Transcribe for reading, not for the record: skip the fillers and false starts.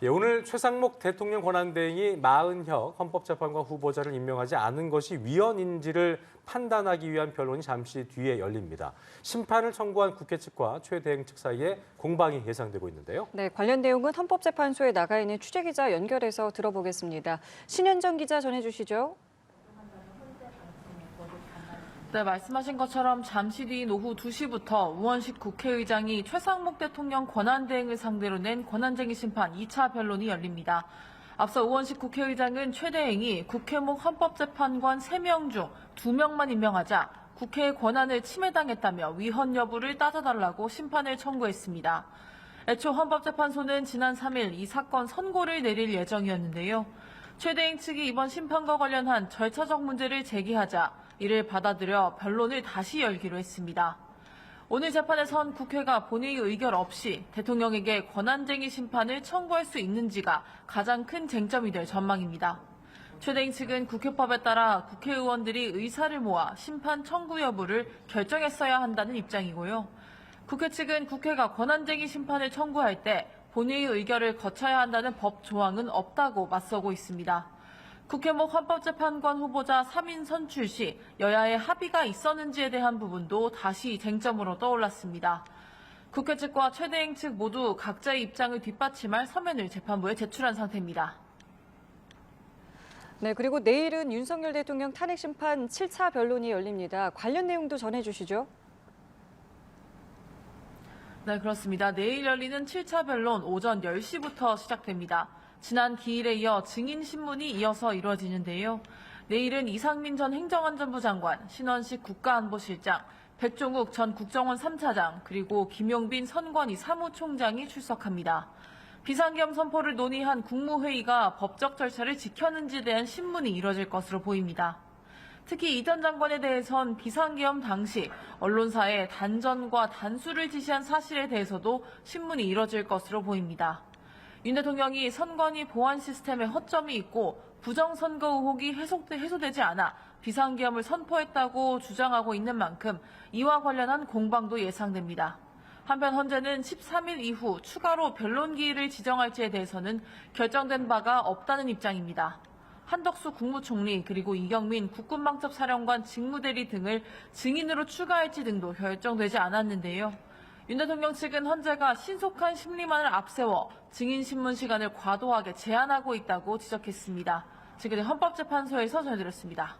예, 오늘 최상목 대통령 권한대행이 마은혁 헌법재판관 후보자를 임명하지 않은 것이 위헌인지를 판단하기 위한 변론이 잠시 뒤에 열립니다. 심판을 청구한 국회 측과 최 대행 측 사이에 공방이 예상되고 있는데요. 네, 관련 내용은 헌법재판소에 나가 있는 취재기자 연결해서 들어보겠습니다. 신현정 기자 전해주시죠. 네, 말씀하신 것처럼 잠시 뒤인 오후 2시부터 우원식 국회의장이 최상목 대통령 권한대행을 상대로 낸 권한쟁의 심판 2차 변론이 열립니다. 앞서 우원식 국회의장은 최 대행이 국회목 헌법재판관 3명 중 2명만 임명하자 국회의 권한을 침해당했다며 위헌 여부를 따져달라고 심판을 청구했습니다. 애초 헌법재판소는 지난 3일 이 사건 선고를 내릴 예정이었는데요. 최 대행 측이 이번 심판과 관련한 절차적 문제를 제기하자 이를 받아들여 변론을 다시 열기로 했습니다. 오늘 재판에선 국회가 본회의 의결 없이 대통령에게 권한쟁의 심판을 청구할 수 있는지가 가장 큰 쟁점이 될 전망입니다. 최 대행 측은 국회법에 따라 국회의원들이 의사를 모아 심판 청구 여부를 결정했어야 한다는 입장이고요. 국회 측은 국회가 권한쟁의 심판을 청구할 때 본회의 의결을 거쳐야 한다는 법 조항은 없다고 맞서고 있습니다. 국회목 헌법재판관 후보자 3인 선출 시 여야의 합의가 있었는지에 대한 부분도 다시 쟁점으로 떠올랐습니다. 국회 측과 최 대행 측 모두 각자의 입장을 뒷받침할 서면을 재판부에 제출한 상태입니다. 네, 그리고 내일은 윤석열 대통령 탄핵심판 7차 변론이 열립니다. 관련 내용도 전해주시죠. 네, 그렇습니다. 내일 열리는 7차 변론 오전 10시부터 시작됩니다. 지난 기일에 이어 증인신문이 이어서 이루어지는데요. 내일은 이상민 전 행정안전부 장관, 신원식 국가안보실장, 백종욱 전 국정원 3차장, 그리고 김용빈 선관위 사무총장이 출석합니다. 비상계엄 선포를 논의한 국무회의가 법적 절차를 지켰는지에 대한 신문이 이뤄질 것으로 보입니다. 특히 이 전 장관에 대해선 비상계엄 당시 언론사에 단전과 단수를 지시한 사실에 대해서도 신문이 이뤄질 것으로 보입니다. 윤 대통령이 선관위 보안 시스템에 허점이 있고 부정선거 의혹이 해소되지 않아 비상계엄을 선포했다고 주장하고 있는 만큼 이와 관련한 공방도 예상됩니다. 한편 현재는 13일 이후 추가로 변론 기일을 지정할지에 대해서는 결정된 바가 없다는 입장입니다. 한덕수 국무총리 그리고 이경민 국군방첩사령관 직무대리 등을 증인으로 추가할지 등도 결정되지 않았는데요. 윤 대통령 측은 헌재가 신속한 심리만을 앞세워 증인신문 시간을 과도하게 제한하고 있다고 지적했습니다. 지금까지 헌법재판소에서 전해드렸습니다.